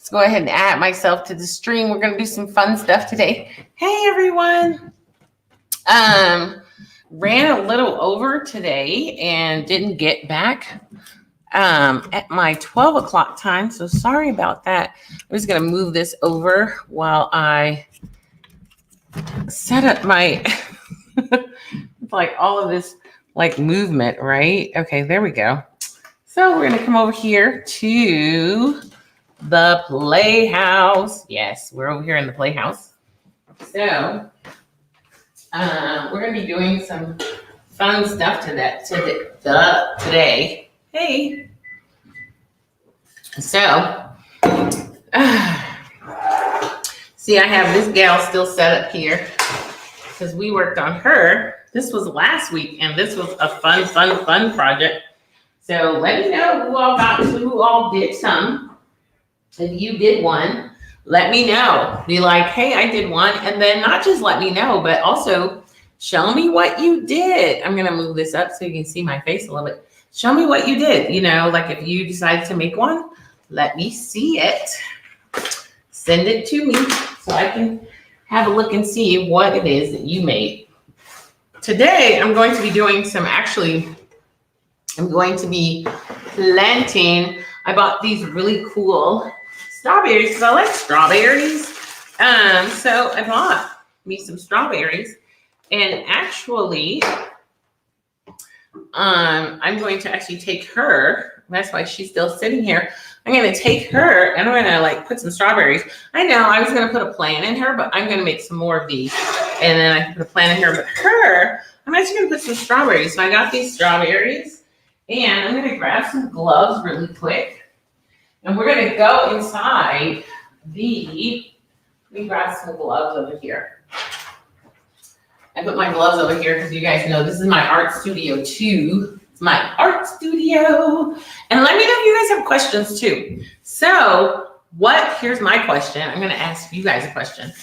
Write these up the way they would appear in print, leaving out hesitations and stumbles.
Let's go ahead and add myself to the stream. We're going to do some fun stuff today. Hey, everyone. Ran a little over today and didn't get back at my 12 o'clock time. So sorry about that. I'm just going to move this over while I set up my, like all of this like movement, right? Okay, there we go. So we're going to come over here to the Playhouse. Yes, we're over here in the Playhouse. So we're going to be doing some fun stuff today. Hey. So, see, I have this gal still set up here because we worked on her. This was last week, and this was a fun project. So let me know who all did some. If you did one, let me know. Be like, hey, I did one. And then not just let me know, but also show me what you did. I'm going to move this up so you can see my face a little bit. Show me what you did. You know, like if you decided to make one, let me see it. Send it to me so I can have a look and see what it is that you made. Today, I'm going to be doing I'm going to be planting. I bought these really cool strawberries because I like strawberries. So I bought me some strawberries, and actually, I'm going to actually take her. That's why she's still sitting here. I'm going to take her and I'm going to like put some strawberries. I know I was going to put a plant in her, but I'm going to make some more of these. And then I can put a plant in her. But her, I'm actually going to put some strawberries. So I got these strawberries. And I'm going to grab some gloves really quick. And we're going to go inside let me grab some gloves over here. I put my gloves over here because you guys know this is my art studio too. It's my art studio. And let me know if you guys have questions too. So here's my question. I'm going to ask you guys a question.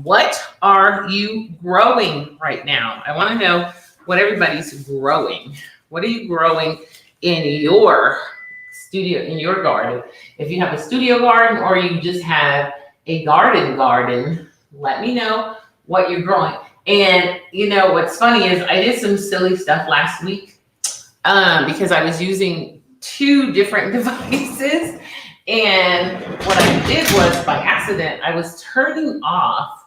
What are you growing right now? I want to know what everybody's growing. What are you growing in your studio, in your garden? If you have a studio garden or you just have a garden, let me know what you're growing. And you know, what's funny is I did some silly stuff last week because I was using 2 different devices. And what I did was by accident, I was turning off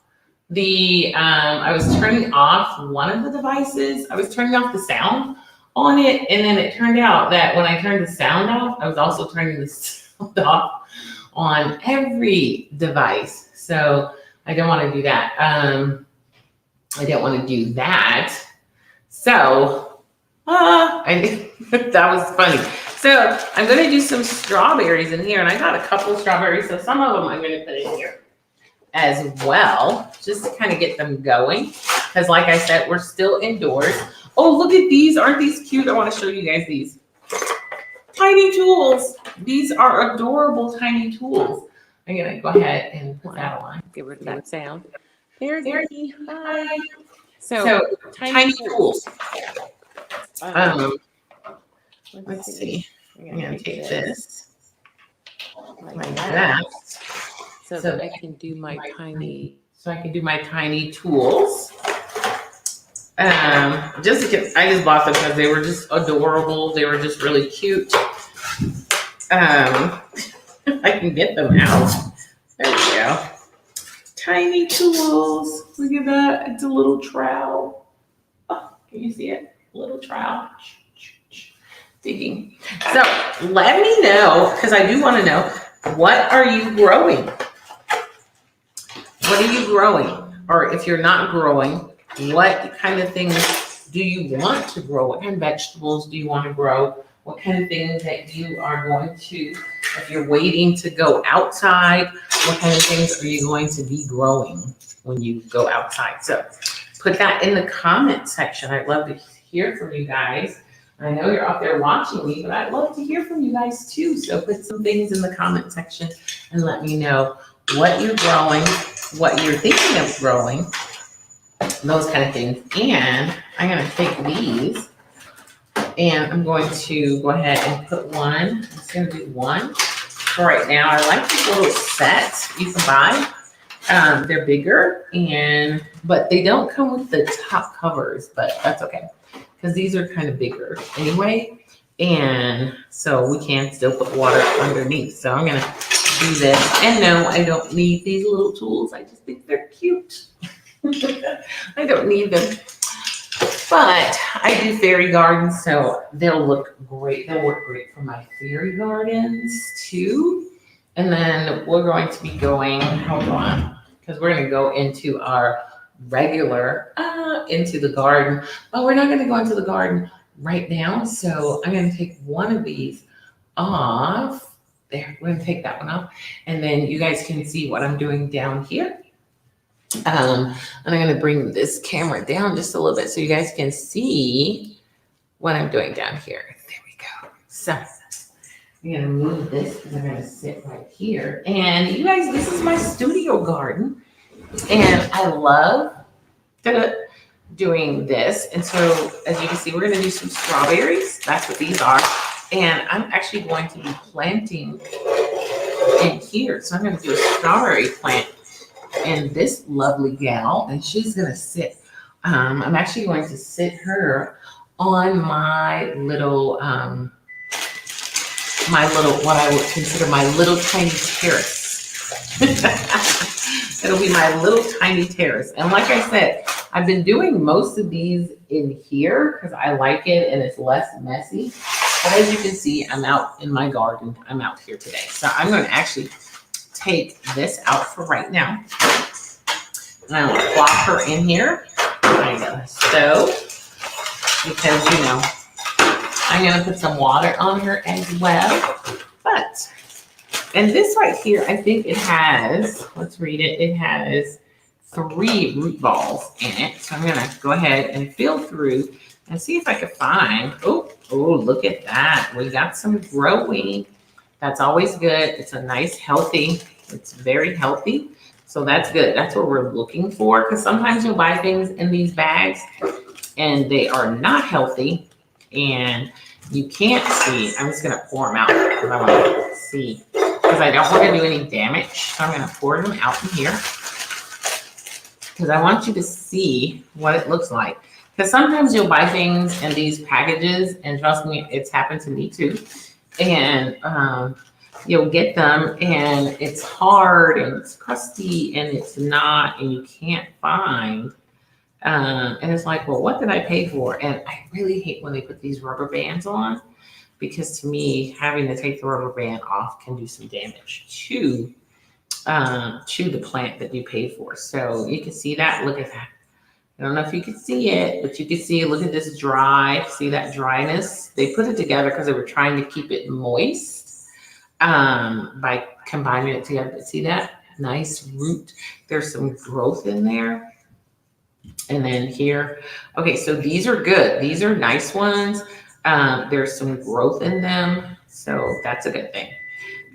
one of the devices. I was turning off the sound on it, and then it turned out that when I turned the sound off, I was also turning the sound off on every device. So I don't want to do that. So that was funny. So I'm going to do some strawberries in here, and I got a couple strawberries. So some of them I'm going to put in here as well, just to kind of get them going. Because like I said, we're still indoors. Oh, look at these. Aren't these cute? I want to show you guys these. Tiny tools. These are adorable tiny tools. I'm going to go ahead and put that on. Get rid of that sound. There's me. Hi. So tiny tools. Let's see. I'm going to take this like that. So that I can do my tiny. So I can do my tiny tools. Just because I just bought them because they were just adorable. They were just really cute. I can get them out. There we go. Tiny tools. Look at that. It's a little trowel. Oh, can you see it? A little trowel. Digging. So let me know, because I do want to know, what are you growing? What are you growing? Or if you're not growing, what kind of things do you want to grow? What kind of vegetables do you want to grow? What kind of things that you are going to, if you're waiting to go outside, what kind of things are you going to be growing when you go outside? So put that in the comment section. I'd love to hear from you guys. I know you're out there watching me, but I'd love to hear from you guys too. So put some things in the comment section and let me know what you're growing, what you're thinking of growing, those kind of things. And I'm going to take these and I'm going to go ahead and put one. I'm just going to do one. for right now. I like these little sets you can buy. They're bigger but they don't come with the top covers, but that's okay because these are kind of bigger anyway. And so we can still put water underneath. So I'm gonna do this. And no, I don't need these little tools. I just think they're cute. I don't need them. But I do fairy gardens, so they'll look great. They'll work great for my fairy gardens too. And then we're going to be going, hold on, because we're going to go into our regular, into the garden. But we're not going to go into the garden right now. So I'm going to take one of these off. There, we're going to take that one off. And then you guys can see what I'm doing down here. And I'm going to bring this camera down just a little bit so you guys can see what I'm doing down here. There we go. So I'm going to move this because I'm going to sit right here. And you guys, this is my studio garden. And I love doing this. And so as you can see, we're going to do some strawberries. That's what these are. And I'm actually going to be planting in here. So I'm going to do a strawberry plant. And this lovely gal, and she's gonna sit. I'm actually going to sit her on my little, what I would consider my little tiny terrace. It'll be my little tiny terrace. And like I said, I've been doing most of these in here because I like it and it's less messy. But as you can see, I'm out in my garden. I'm out here today. So I'm going to actually take this out for right now. And I'm gonna plop her in here by the stove because I'm gonna put some water on her as well. And this right here, I think it has, let's read it. It has 3 root balls in it. So I'm gonna go ahead and feel through and see if I can find, oh, look at that. We got some growing. That's always good. It's a nice, healthy, it's very healthy. So that's good. That's what we're looking for because sometimes you'll buy things in these bags and they are not healthy and you can't see. I'm just going to pour them out because I want to see because I don't want to do any damage. So I'm going to pour them out in here because I want you to see what it looks like. Because sometimes you'll buy things in these packages and trust me, it's happened to me too. And you'll get them and it's hard and it's crusty and it's not, and you can't find. And it's like, well, what did I pay for? And I really hate when they put these rubber bands on because to me, having to take the rubber band off can do some damage to the plant that you paid for. So you can see that. Look at that. I don't know if you can see it, but you can see, look at this dry. See that dryness? They put it together because they were trying to keep it moist. By combining it together. See that nice root? There's some growth in there. And then here, okay, so these are good. These are nice ones. There's some growth in them. So that's a good thing.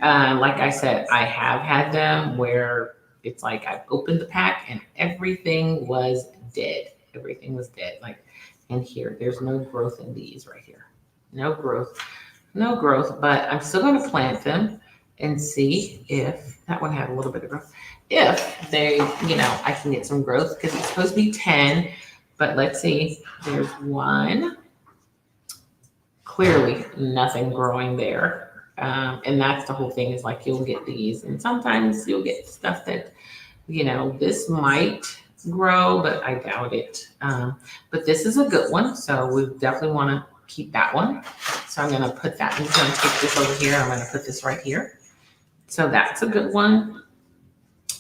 Like I said, I have had them where it's like I've opened the pack and everything was dead. Everything was dead. Like in here, there's no growth in these right here. No growth. No growth, but I'm still going to plant them and see if that one had a little bit of growth. If they, I can get some growth because it's supposed to be 10, but let's see. There's one. Clearly nothing growing there. And that's the whole thing is like you'll get these and sometimes you'll get stuff that, this might grow, but I doubt it. But this is a good one. So we definitely want to keep that one. So I'm going to put that, I'm just going to take this over here. I'm going to put this right here. So that's a good one.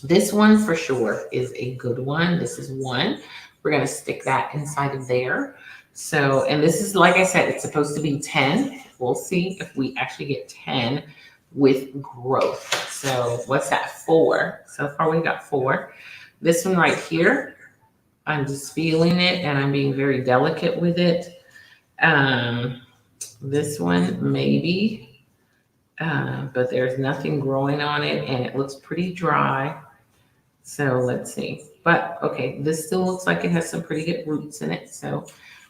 This one for sure is a good one. This is one. We're going to stick that inside of there. So, and this is, like I said, it's supposed to be 10. We'll see if we actually get 10 with growth. So what's that? 4. So far we got 4. This one right here, I'm just feeling it and I'm being very delicate with it. This one maybe, but there's nothing growing on it and it looks pretty dry. So let's see. But okay, this still looks like it has some pretty good roots in it. So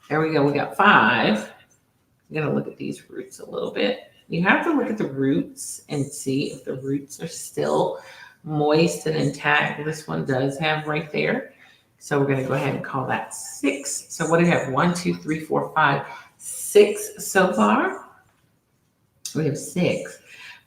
there we go. We got 5. I'm gonna look at these roots a little bit. You have to look at the roots and see if the roots are still moist and intact. This one does have right there. So we're going to go ahead and call that 6. So what do we have? 1, 2, 3, 4, 5, 6 so far. We have 6.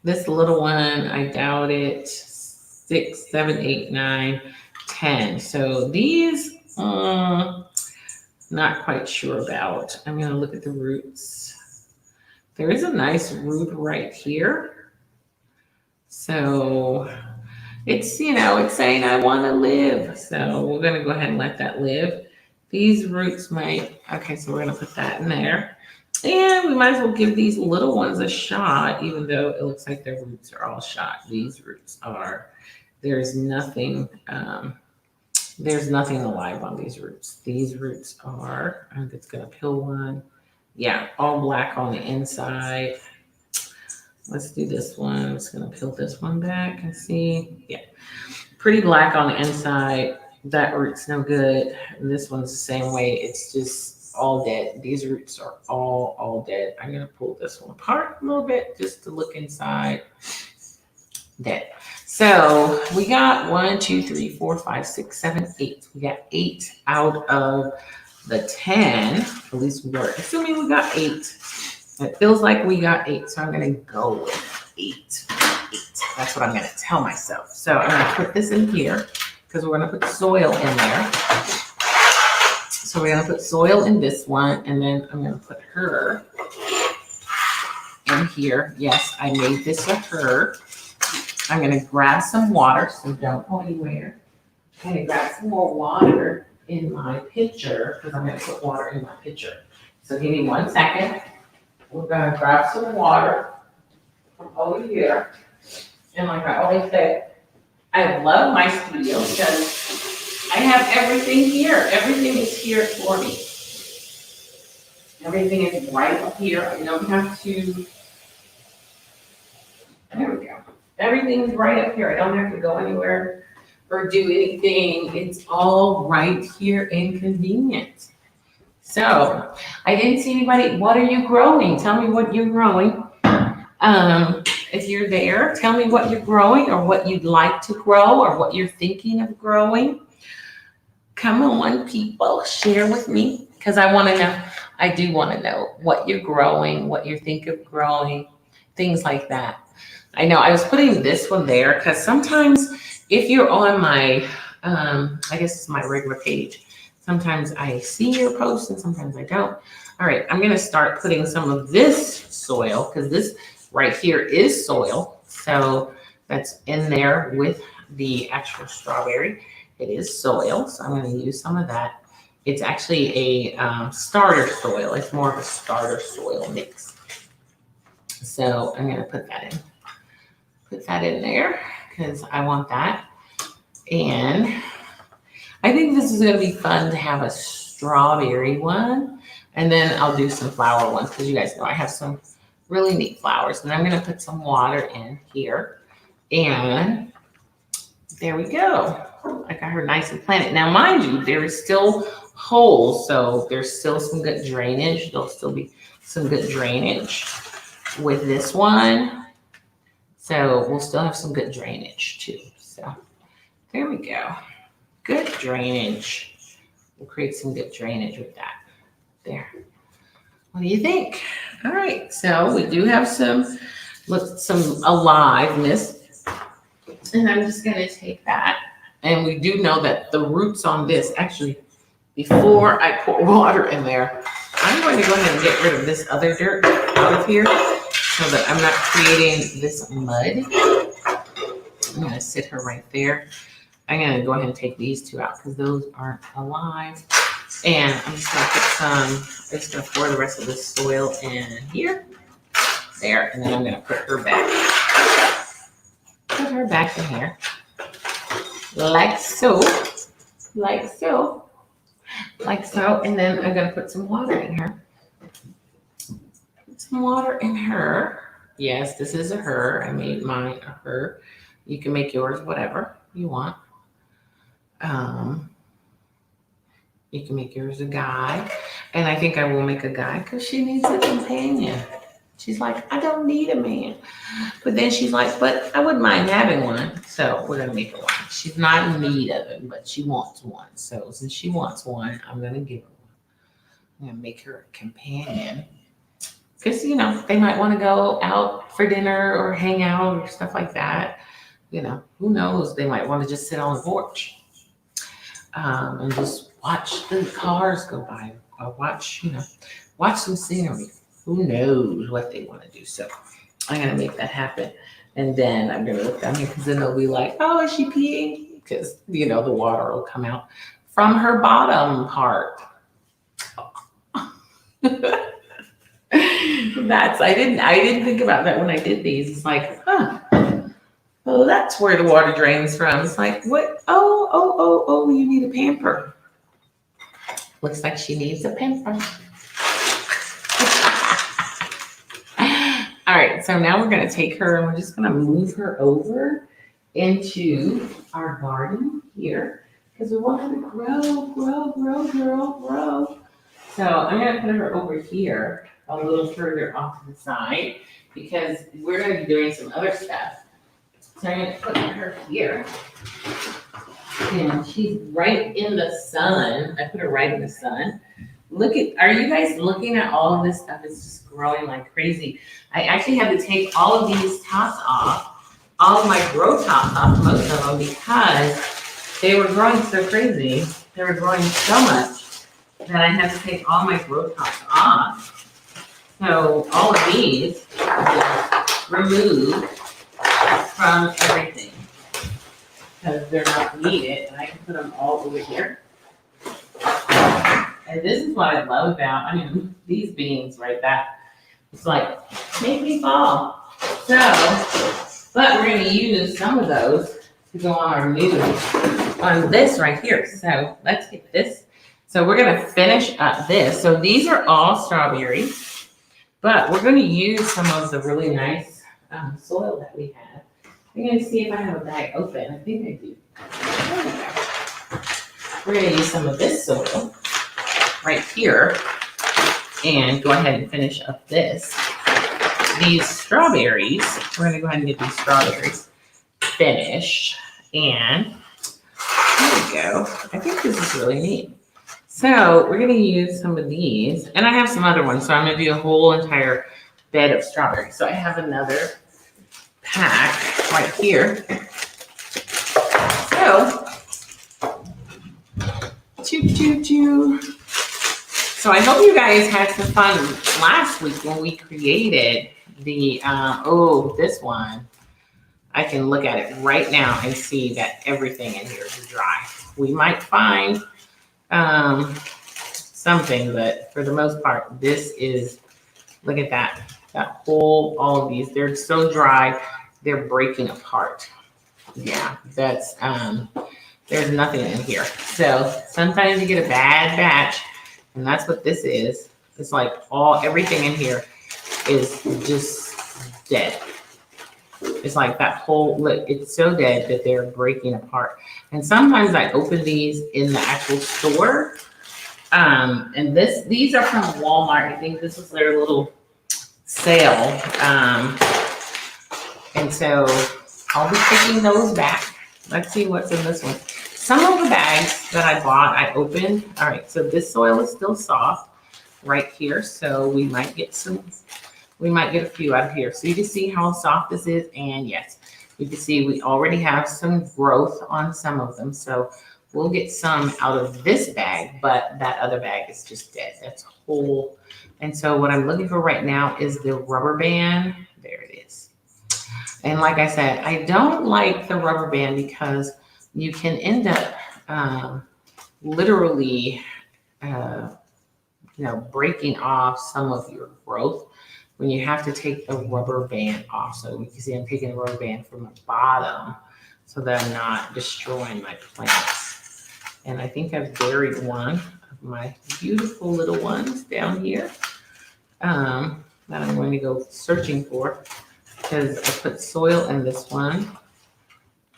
This little one, I doubt it. 6, 7, 8, 9, 10. So these, not quite sure about. I'm going to look at the roots. There is a nice root right here. So it's, it's saying I want to live. So we're going to go ahead and let that live. These roots might, okay, so we're going to put that in there. And we might as well give these little ones a shot, even though it looks like their roots are all shot. These roots are, there's nothing alive on these roots. These roots are, I'm just going to peel one. Yeah, all black on the inside. Let's do this one. I'm just going to peel this one back and see. Yeah, pretty black on the inside. That root's no good. And this one's the same way. It's just all dead. These roots are all dead. I'm going to pull this one apart a little bit just to look inside. Dead. So we got 1, 2, 3, 4, 5, 6, 7, 8. We got 8 out of the 10. At least we were assuming we got 8. It feels like we got 8. So I'm going to go with 8. 8. That's what I'm going to tell myself. So I'm going to put this in here because we're going to put soil in there. So we're going to put soil in this one. And then I'm going to put her in here. Yes, I made this with her. I'm going to grab some water, so don't go anywhere. I'm going to grab some more water in my pitcher because I'm going to put water in my pitcher. So give me 1 second. We're going to grab some water from over here. And like I always say, I love my studio because I have everything here. Everything is here for me. Everything is right up here. I don't have to. There we go. Everything's right up here. I don't have to go anywhere or do anything. It's all right here and convenient. So I didn't see anybody. What are you growing? Tell me what you're growing. If you're there, tell me what you're growing or what you'd like to grow or what you're thinking of growing. Come on, people, share with me because I want to know. I do want to know what you're growing, what you think of growing, things like that. I know I was putting this one there because sometimes if you're on my, I guess it's my regular page, sometimes I see your posts and sometimes I don't. All right, I'm going to start putting some of this soil because this right here is soil. So that's in there with the actual strawberry. It is soil, so I'm going to use some of that. It's actually a starter soil. It's more of a starter soil mix. So I'm going to put that in. Put that in there because I want that. And I think this is going to be fun to have a strawberry one. And then I'll do some flower ones because you guys know I have some really neat flowers. And I'm going to put some water in here. And there we go. I got her nice and planted. Now, mind you, there is still holes. So there's still some good drainage. There'll still be some good drainage with this one. So we'll still have some good drainage too. So there we go. Good drainage. We'll create some good drainage with that. There. What do you think? All right. So we do have some aliveness. And I'm just going to take that. And we do know that the roots on this, actually, before I pour water in there, I'm going to go ahead and get rid of this other dirt out of here so that I'm not creating this mud. I'm going to sit her right there. I'm going to go ahead and take these two out because those aren't alive. And I'm just going to put I'm just going to pour the rest of this soil in here. There. And then I'm going to put her back. Put her back in here. Like so. Like so. Like so. And then I'm going to put some water in her. Put some water in her. Yes, this is a her. I made mine a her. You can make yours whatever you want. You can make yours a guy. And I think I will make a guy because she needs a companion. She's like, I don't need a man. But then she's like, but I wouldn't mind having one. So we're gonna make her one. She's not in need of it, but she wants one. So since she wants one, I'm gonna give her one. I'm gonna make her a companion. Because they might want to go out for dinner or hang out or stuff like that. Who knows? They might want to just sit on the porch and just watch the cars go by or watch some scenery. Who knows what they want to do? So I'm gonna make that happen, and then I'm gonna look down here because then they'll be like, "Oh, is she peeing?" Because the water will come out from her bottom part. I didn't think about that when I did these. It's like, well, that's where the water drains from. It's like, what? Oh, you need a pamper. Looks like she needs a pamper. All right, so now we're gonna take her and we're just gonna move her over into our garden here because we want her to grow. So I'm gonna put her over here a little further off to the side because we're gonna be doing some other stuff. So I'm gonna put her here. And she's right in the sun. I put her right in the sun. Are you guys looking at all of this stuff? It's just growing like crazy. I actually had to take all of these tops off, all of my grow tops off, most of them, because they were growing so crazy. They were growing so much that I had to take all my grow tops off. So all of these removed from everything because they're not needed, and I can put them all over here. And this is what I love about, these beans right that it's like, make me fall. So, but we're gonna use some of those to go on this right here. So let's get this. So we're gonna finish up this. So these are all strawberries, but we're gonna use some of the really nice soil that we have. I'm gonna see if I have a bag open. I think I do. There we go. We're gonna use some of this soil right here and go ahead and finish up these strawberries. We're gonna go ahead and get these strawberries finished. And there we go. I think this is really neat. So we're gonna use some of these, and I have some other ones. So I'm gonna do a whole entire bed of strawberries. So I have another pack right here. So, choo. So I hope you guys had some fun last week when we created the, this one. I can look at it right now and see that everything in here is dry. We might find something, but for the most part, this is, look at that all of these, they're so dry, they're breaking apart. Yeah, that's, there's nothing in here. So sometimes you get a bad batch, and that's what this is. It's like everything in here is just dead. It's like that whole, it's so dead that they're breaking apart. And sometimes I open these in the actual store. And these are from Walmart. I think this was their little sale. And so I'll be taking those back. Let's see what's in this one. Some of the bags that I bought, I opened. All right, so this soil is still soft right here. So we might get a few out of here. So you can see how soft this is. And yes, you can see we already have some growth on some of them. So we'll get some out of this bag, but that other bag is just dead. That's whole. And so what I'm looking for right now is the rubber band. There it is. And like I said, I don't like the rubber band because you can end up literally, breaking off some of your growth when you have to take the rubber band off. So you can see I'm taking the rubber band from the bottom so that I'm not destroying my plants. And I think I've buried one of my beautiful little ones down here that I'm going to go searching for because I put soil in this one.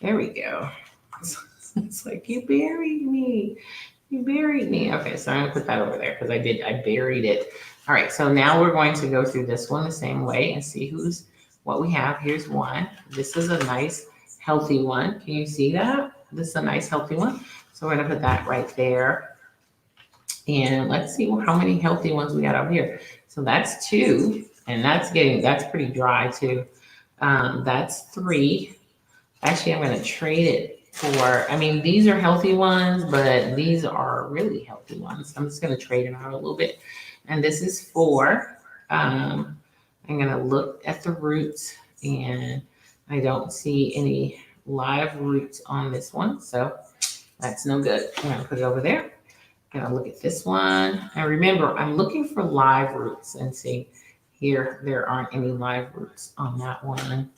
There we go. It's like, you buried me. You buried me. Okay, so I'm gonna put that over there because I buried it All right, so now we're going to go through this one the same way and see what we have. Here's one. This is a nice, healthy one. Can you see that? This is a nice, healthy one. So we're gonna put that right there. And let's see how many healthy ones we got over here. So that's 2, and that's pretty dry too. That's 3. Actually, I'm gonna trade it for, I mean, these are healthy ones, but these are really healthy ones. I'm just gonna trade them out a little bit. And this is 4. I'm gonna look at the roots, and I don't see any live roots on this one, so that's no good. I'm gonna put it over there. Gonna look at this one. And remember, I'm looking for live roots, and see here, there aren't any live roots on that one.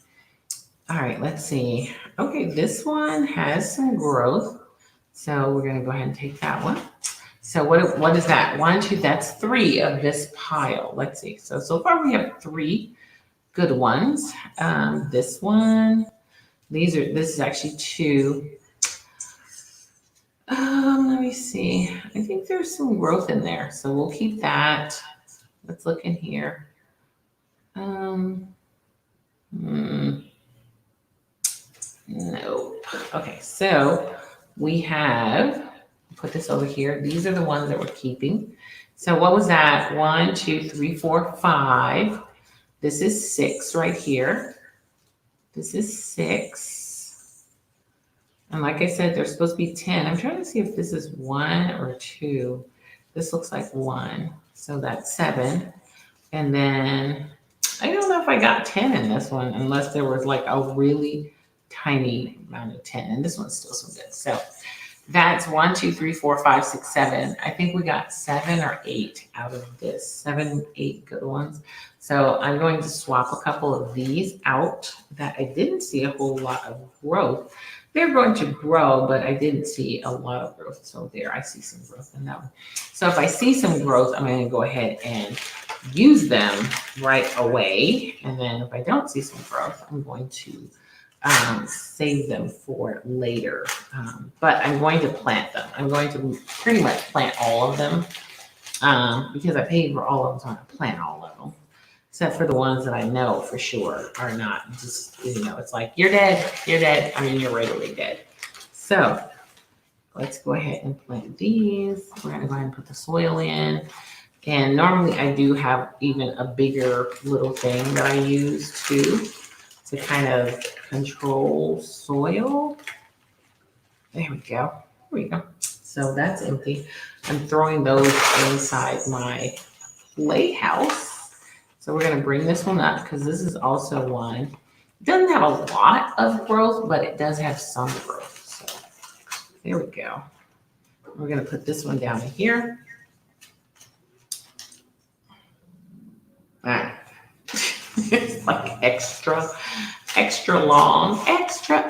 All right, let's see. Okay, this one has some growth. So we're gonna go ahead and take that one. So what is that? 1, 2, that's 3 of this pile. Let's see. So far we have 3 good ones. This one, this is actually 2. Let me see. I think there's some growth in there, so we'll keep that. Let's look in here. Nope. Okay, so we have put this over here. These are the ones that we're keeping. So what was that? 1, 2, 3, 4, 5. This is 6 right here. This is 6. And like I said, there's supposed to be 10. I'm trying to see if this is 1 or 2. This looks like 1. So that's 7. And then I don't know if I got 10 in this one, unless there was like a really tiny amount of 10. And this one's still some good. So that's 1, 2, 3, 4, 5, 6, 7. I think we got 7 or 8 out of this. 7, 8 good ones. So I'm going to swap a couple of these out that I didn't see a whole lot of growth. They're going to grow, but I didn't see a lot of growth. So there, I see some growth in that one. So if I see some growth, I'm going to go ahead and use them right away. And then if I don't see some growth, I'm going to save them for later. But I'm going to plant them. I'm going to pretty much plant all of them because I paid for all of them, so I'm going to plant all of them. Except for the ones that I know for sure are not just, it's like, you're dead. I mean, you're regularly dead. So let's go ahead and plant these. We're going to go ahead and put the soil in. And normally I do have even a bigger little thing that I use too to kind of control soil. There we go. So that's empty. I'm throwing those inside my Playhouse. So we're going to bring this one up because this is also one. It doesn't have a lot of growth, but it does have some growth. So there we go. We're going to put this one down in here. All right. It's like extra long, extra.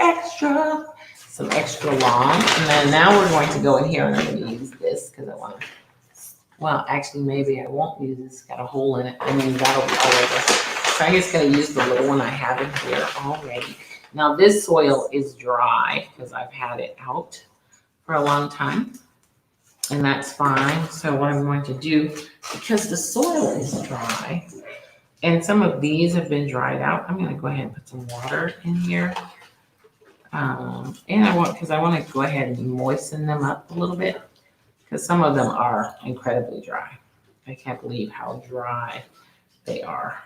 Some extra long. And then now we're going to go in here and I'm going to use this because I want to. Well, actually, maybe I won't use this. It's got a hole in it. I mean, that'll be all over. So I'm just going to use the little one I have in here already. Now, this soil is dry because I've had it out for a long time. And that's fine. So what I'm going to do, because the soil is dry, and some of these have been dried out, I'm going to go ahead and put some water in here. And I want to go ahead and moisten them up a little bit. Because some of them are incredibly dry. I can't believe how dry they are.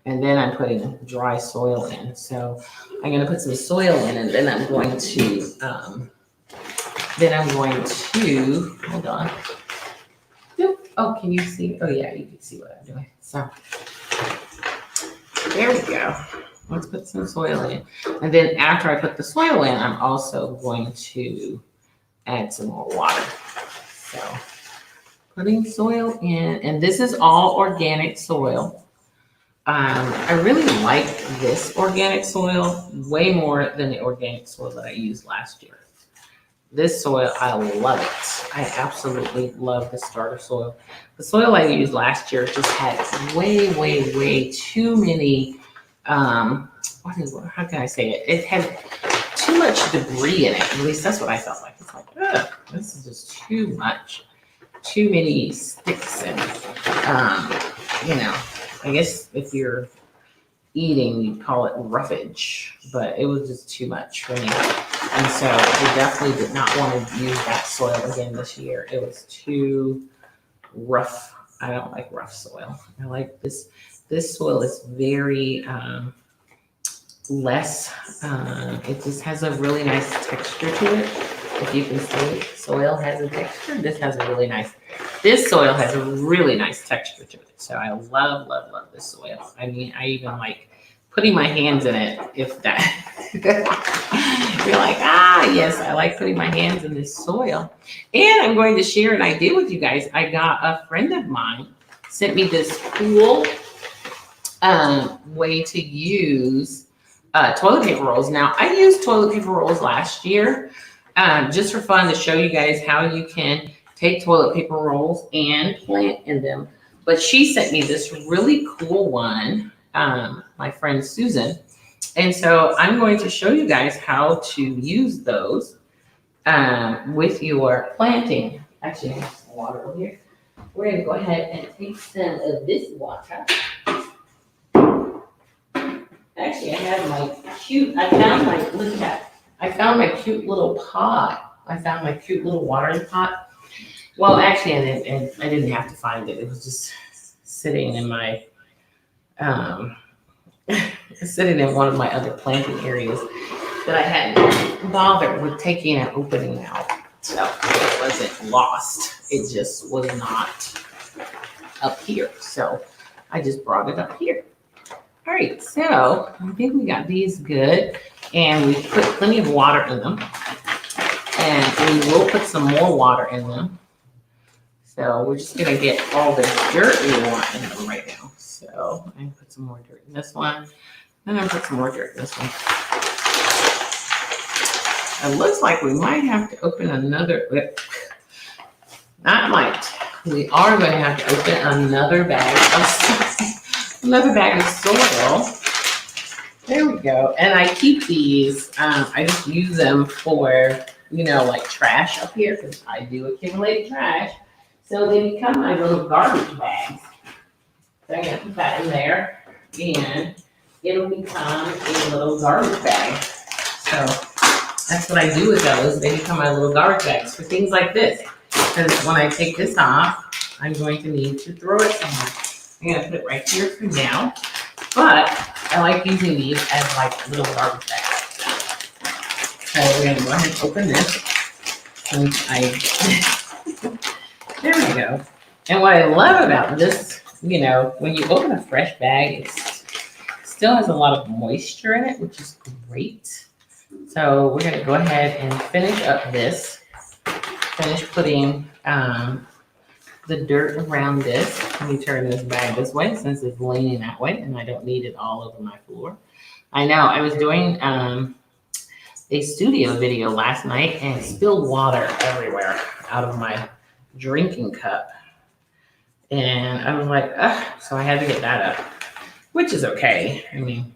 And then I'm putting dry soil in. So I'm going to put some soil in, and then I'm going to, hold on. Oh, can you see? Oh yeah, you can see what I'm doing. So there we go. Let's put some soil in. And then after I put the soil in, I'm also going to add some more water. So putting soil in, and this is all organic soil. I really like this organic soil way more than the organic soil that I used last year. This soil, I love it. I absolutely love the starter soil. The soil I used last year just had way too many, how can I say it? It had too much debris in it. At least that's what I felt like. It's like, this is just too too many sticks and, I guess if you're eating, you'd call it roughage, but it was just too much for me. And so I definitely did not want to use that soil again this year. It was too rough. I don't like rough soil. I like this. This soil is very less. It just has a really nice texture to it. If you can see, soil has a texture. This has a really nice. This soil has a really nice texture to it. So I love, love, love this soil. I mean, I even like putting my hands in it. If that, you're like, yes, I like putting my hands in this soil. And I'm going to share an idea with you guys. I got a friend of mine sent me this cool way to use toilet paper rolls. Now, I used toilet paper rolls last year just for fun to show you guys how you can take toilet paper rolls and plant in them. But she sent me this really cool one, my friend Susan. And so I'm going to show you guys how to use those with your planting. Actually, I have some water over here. We're going to go ahead and take some of this water. Actually, I have my look at that. I found my cute little pot. I found my cute little watering pot. Well, actually, I didn't have to find it. It was just sitting in my, sitting in one of my other planting areas that I hadn't bothered with taking and opening out. So it wasn't lost. It just was not up here. So I just brought it up here. All right, so I think we got these good. And we put plenty of water in them. And we will put some more water in them. So we're just gonna get all the dirt we want in them right now. So I'm gonna put some more dirt in this one. And I'm gonna put some more dirt in this one. It looks like we might have to open another, not might, we are gonna have to open another bag of soil. There we go. And I keep these, I just use them for, like trash up here, because I do accumulate trash. So they become my little garbage bags. So I'm gonna put that in there, and it'll become a little garbage bag. So that's what I do with those. They become my little garbage bags for things like this. Because when I take this off, I'm going to need to throw it somewhere. I'm gonna put it right here for now. But I like using these as like little garbage bags. So we're gonna go ahead and open this. There we go. And what I love about this, when you open a fresh bag, it still has a lot of moisture in it, which is great. So we're gonna go ahead and finish up this. Finish putting the dirt around this. Let me turn this bag this way since it's leaning that way and I don't need it all over my floor. I know I was doing a studio video last night and spilled water everywhere out of my drinking cup. And I was like, so I had to get that up, which is okay. I mean,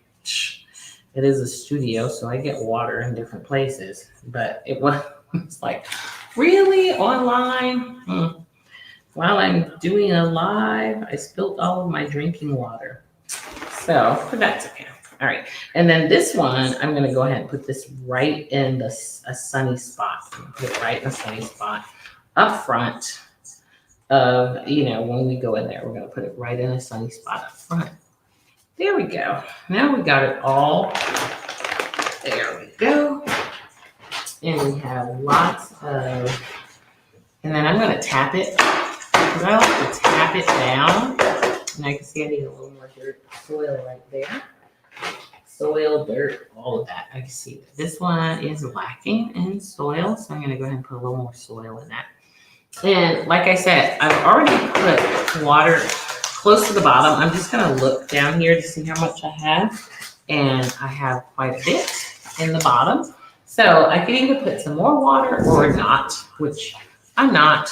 it is a studio, so I get water in different places, but it was like, really, online? While I'm doing a live, I spilled all of my drinking water. So, but that's okay. All right. And then this one, I'm going to go ahead and put this right in a sunny spot. Put it right in a sunny spot up front of, when we go in there, we're going to put it right in a sunny spot up front. There we go. Now we got it all. There we go. And we have lots of, and then I'm going to tap it. Because I like to tap it down, and I can see I need a little more dirt, soil right there. Soil, dirt, all of that. I can see that this one is lacking in soil, so I'm going to go ahead and put a little more soil in that. And like I said, I've already put water close to the bottom. I'm just going to look down here to see how much I have, and I have quite a bit in the bottom. So I could either put some more water or not, which I'm not,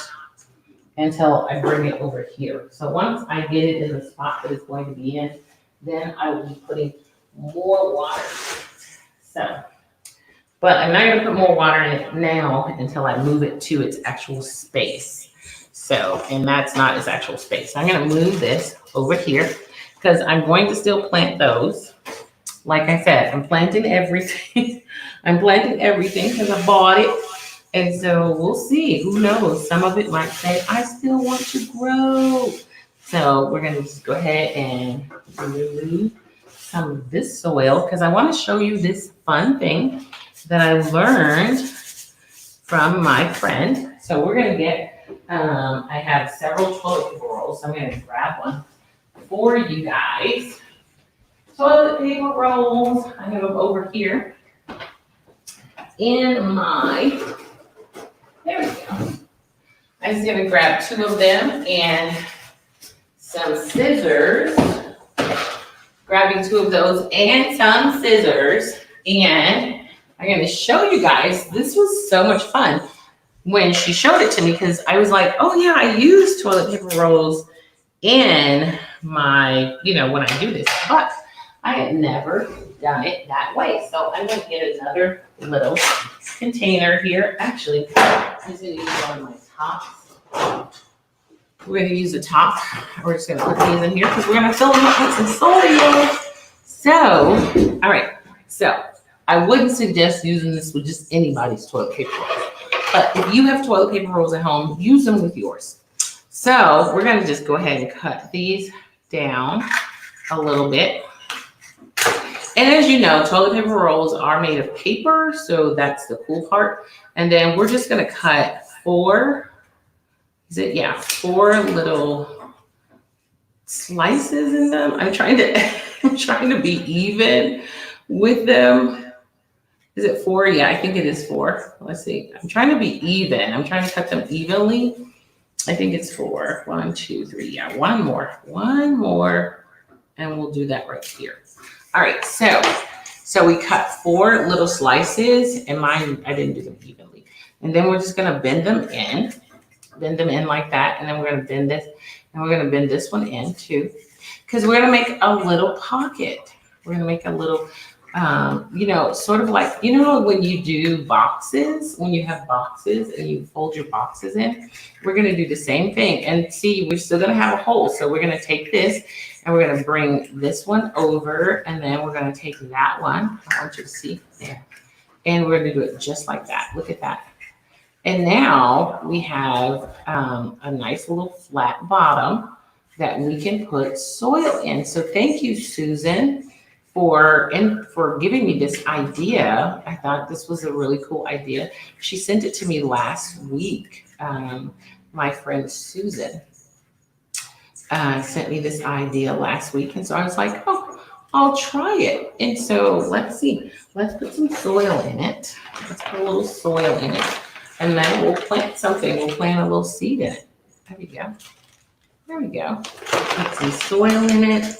until I bring it over here. So once I get it in the spot that it's going to be in, then I will be putting more water. So, but I'm not gonna put more water in it now until I move it to its actual space. So, and that's not its actual space. So I'm going to move this over here because I'm going to still plant those. Like I said, I'm planting everything. I'm planting everything because I bought it. And so we'll see. Who knows? Some of it might say, I still want to grow. So we're going to just go ahead and remove some of this soil because I want to show you this fun thing that I learned from my friend. So we're going to get, I have several toilet paper rolls. So I'm going to grab one for you guys. Toilet paper rolls. I have them over here in my, there we go. I'm just gonna grab 2 of them and some scissors. Grabbing 2 of those and some scissors. And I'm gonna show you guys, this was so much fun when she showed it to me because I was like, oh yeah, I use toilet paper rolls in my, when I do this, but I had never done it that way. So I'm going to get another little container here. Actually, I'm just going to use one of my tops. We're going to use the top. We're just going to put these in here because we're going to fill them up with some soil. So, all right. So I wouldn't suggest using this with just anybody's toilet paper rolls. But if you have toilet paper rolls at home, use them with yours. So we're going to just go ahead and cut these down a little bit. And as you know, toilet paper rolls are made of paper, so that's the cool part. And then we're just going to cut 4 little slices in them. I'm trying to be even with them. Is it 4? Yeah, I think it is 4. Let's see. I'm trying to be even. I'm trying to cut them evenly. I think it's 4. 1, 2, 3. Yeah, one more, and we'll do that right here. All right, so we cut 4 little slices, and mine, I didn't do them evenly. And then we're just gonna bend them in like that, and then we're gonna bend this, and we're gonna bend this one in too, because we're gonna make a little pocket. We're gonna make a little, sort of like, when you do boxes, when you have boxes and you fold your boxes in, we're gonna do the same thing. And see, we're still gonna have a hole. So we're gonna take this and we're gonna bring this one over, and then we're gonna take that one. I want you to see there. And we're gonna do it just like that. Look at that. And now we have a nice little flat bottom that we can put soil in. So thank you, Susan, for giving me this idea. I thought this was a really cool idea. She sent it to me last week. My friend Susan sent me this idea last week. And so I was like, oh, I'll try it. And so let's see. Let's put some soil in it. Let's put a little soil in it. And then we'll plant something. We'll plant a little seed in it. There we go. There we go. Put some soil in it.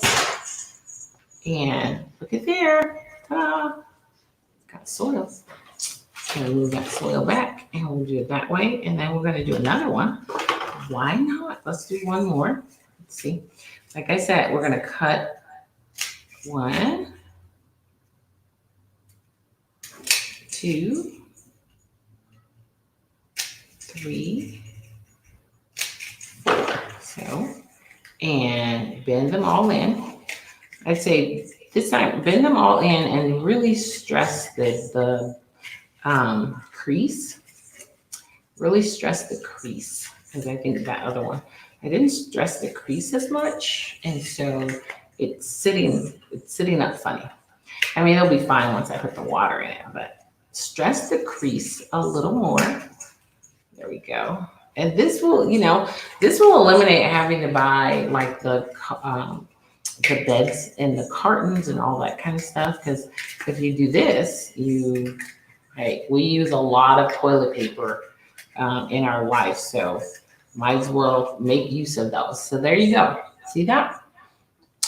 And look at there. Ta-da. Got soil. Gonna move that soil back, and we'll do it that way. And then we're gonna do another one. Why not? Let's do one more. Let's see. Like I said, we're gonna cut 1, 2, 3, 4. So, and bend them all in. I'd say this time, bend them all in and really stress the crease. Really stress the crease, because I think that other one, I didn't stress the crease as much, and so it's sitting up funny. I mean, it'll be fine once I put the water in it, but stress the crease a little more. There we go. And this will eliminate having to buy like the beds and the cartons and all that kind of stuff. Because if you do this, we use a lot of toilet paper in our life, so might as well make use of those. So there you go. See that?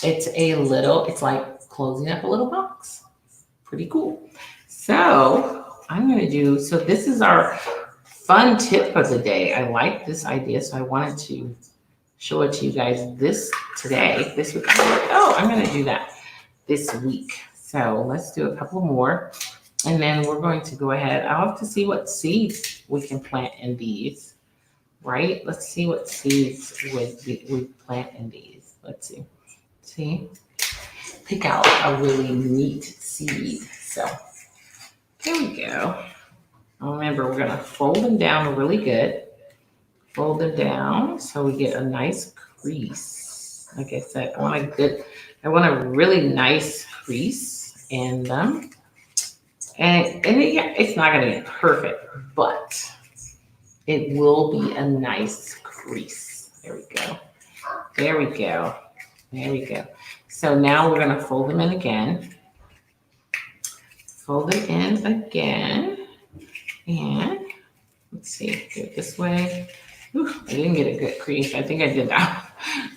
It's like closing up a little box. Pretty cool. So this is our fun tip of the day. I like this idea, so I wanted to show it to you guys this week. I'm going to do that this week. So let's do a couple more. And then we're going to go ahead. I'll have to see what seeds we can plant in these. right? Let's see what seeds we plant in these. Let's see. See? Pick out a really neat seed. So there we go. Remember, we're gonna fold them down really good. Fold them down so we get a nice crease. Like I said, I want a really nice crease in them. Yeah, it's not gonna be perfect, but it will be a nice crease. There we go. There we go. There we go. So now we're gonna fold them in again. Fold them in again. And let's see, do it this way. Ooh, I didn't get a good crease. I think I did that.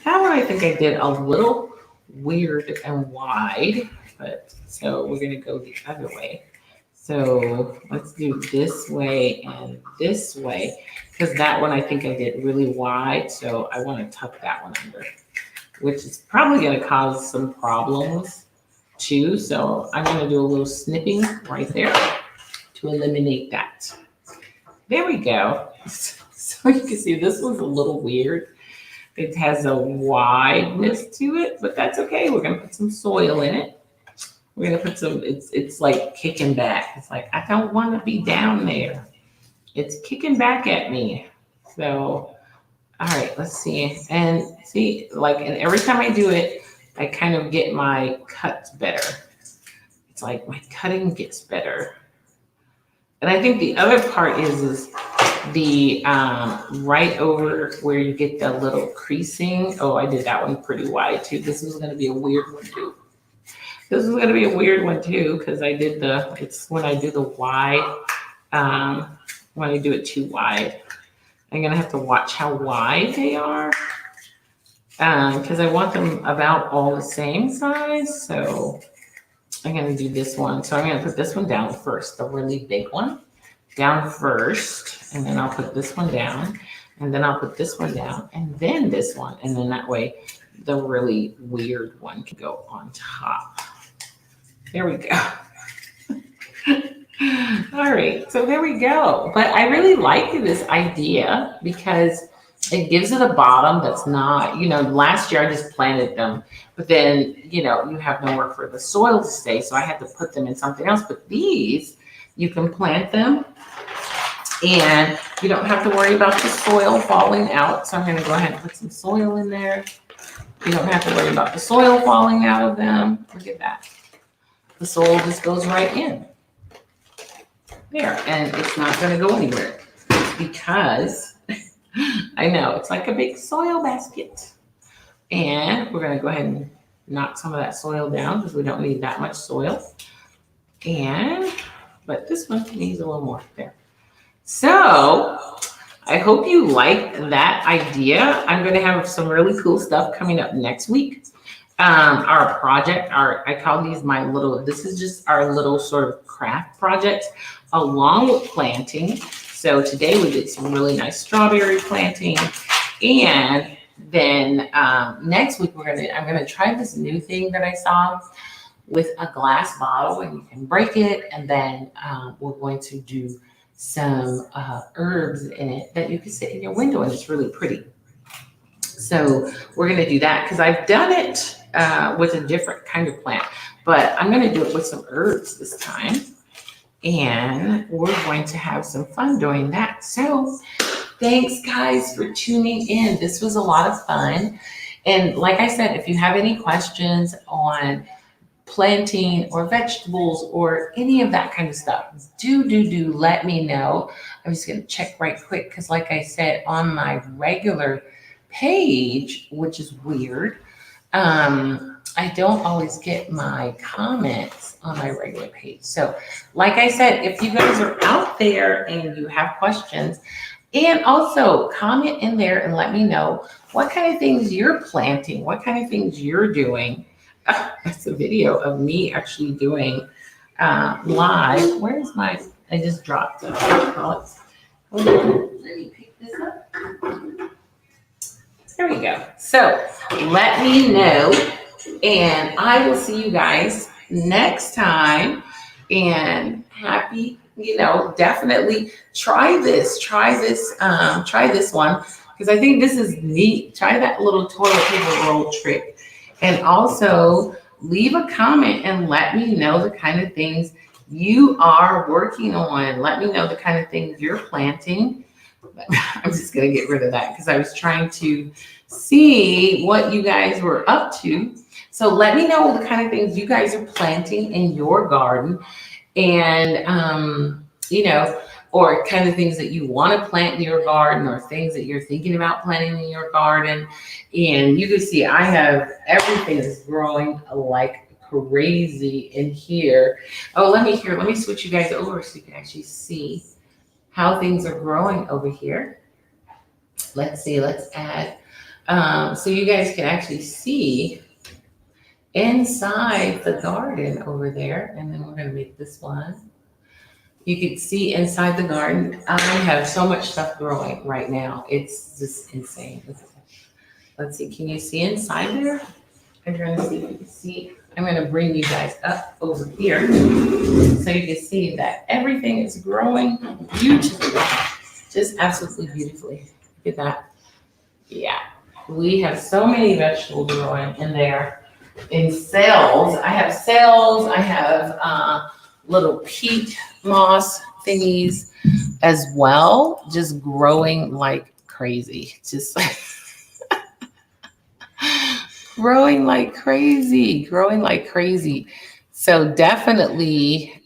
That one I think I did a little weird and wide, but so we're gonna go the other way. So let's do this way and this way, because that one I think I did really wide, so I want to tuck that one under, which is probably going to cause some problems too. So I'm going to do a little snipping right there to eliminate that. There we go. So you can see this one's a little weird. It has a wideness to it, but that's okay. We're going to put some soil in it. We're gonna put some, it's like kicking back. It's like, I don't want to be down there. It's kicking back at me. So, all right, let's see. And see, like, and every time I do it, I kind of get my cuts better. It's like my cutting gets better. And I think the other part is the right over where you get the little creasing. Oh, I did that one pretty wide too. This is gonna be a weird one too. This is going to be a weird one too, because it's when I do the wide, when I do it too wide. I'm going to have to watch how wide they are, because I want them about all the same size. So I'm going to do this one. So I'm going to put this one down first, the really big one down first, and then I'll put this one down, and then I'll put this one down, and then this one, and then that way the really weird one can go on top. There we go. All right, so there we go. But I really like this idea because it gives it a bottom that's not, last year I just planted them, but then, you have nowhere for the soil to stay. So I had to put them in something else. But these, you can plant them and you don't have to worry about the soil falling out. So I'm going to go ahead and put some soil in there. You don't have to worry about the soil falling out of them. Look at that. The soil just goes right in there, and it's not going to go anywhere because I know it's like a big soil basket. And we're going to go ahead and knock some of that soil down because we don't need that much soil. But this one needs a little more there. So I hope you like that idea. I'm going to have some really cool stuff coming up next week. Our project, I call these this is just our little sort of craft project along with planting. So today we did some really nice strawberry planting, and then next week I'm gonna try this new thing that I saw with a glass bottle, and you can break it, and then we're going to do some herbs in it that you can sit in your window, and it's really pretty. So we're going to do that because I've done it with a different kind of plant, but I'm going to do it with some herbs this time, and we're going to have some fun doing that. So thanks guys for tuning in. This was a lot of fun. And like I said, if you have any questions on planting or vegetables or any of that kind of stuff, do let me know. I'm just going to check right quick because like I said, on my regular page, which is weird, I don't always get my comments on my regular page. So like I said, if you guys are out there and you have questions, and also comment in there and let me know what kind of things you're planting, what kind of things you're doing. That's a video of me actually doing live. Where's I just dropped it. Let me pick this up. There we go. So let me know, and I will see you guys next time. And happy definitely try this. Try this one because I think this is neat. Try that little toilet paper roll trick. And also leave a comment and let me know the kind of things you are working on. Let me know the kind of things you're planting. I'm just going to get rid of that because I was trying to see what you guys were up to. So let me know the kind of things you guys are planting in your garden and, or kind of things that you want to plant in your garden or things that you're thinking about planting in your garden. And you can see I have everything is growing like crazy in here. Oh, let me switch you guys over so you can actually see how things are growing over here. Let's see, let's add, so you guys can actually see inside the garden over there. And then we're gonna make this one. You can see inside the garden, I have so much stuff growing right now. It's just insane. Let's see, can you see inside there? I'm trying to see if you can see. I'm gonna bring you guys up over here so you can see that everything is growing beautifully, just absolutely beautifully. Look at that. Yeah, we have so many vegetables growing in there in cells. I have cells, I have little peat moss thingies as well, just growing like crazy. Just growing like crazy, growing like crazy. So definitely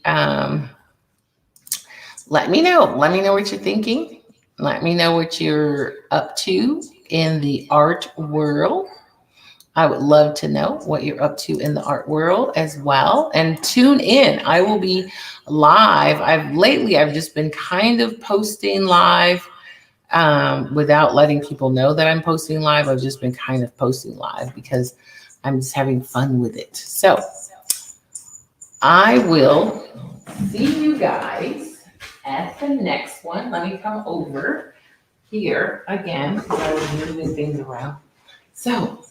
let me know. Let me know what you're thinking. Let me know what you're up to in the art world. I would love to know what you're up to in the art world as well. And tune in. I will be live. I've just been kind of posting live without letting people know that I'm posting live. I've just been kind of posting live because I'm just having fun with it. So I will see you guys at the next one. Let me come over here again because I was moving things around. So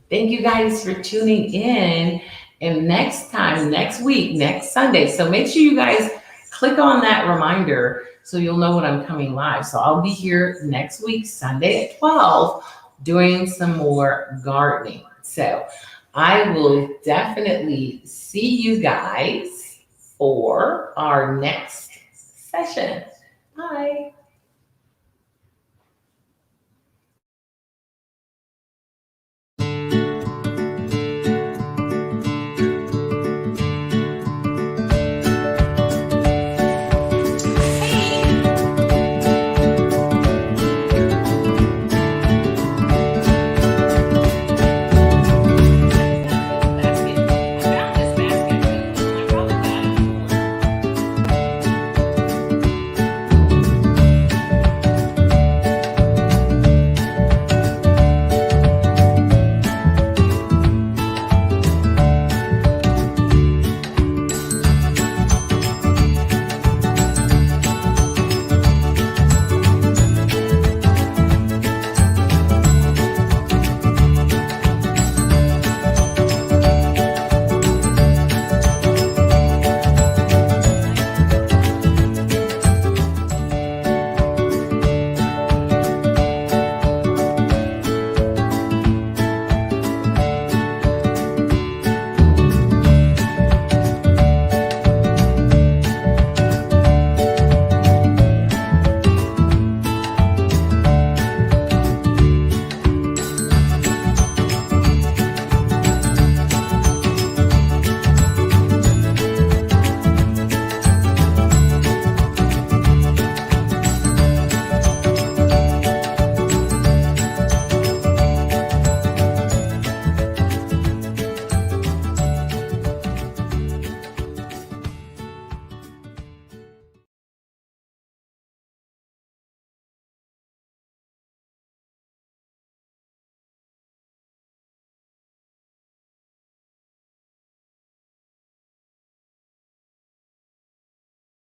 thank you guys for tuning in. And next week, next Sunday. So make sure you guys click on that reminder so you'll know when I'm coming live. So I'll be here next week, Sunday at 12, doing some more gardening. So I will definitely see you guys for our next session. Bye.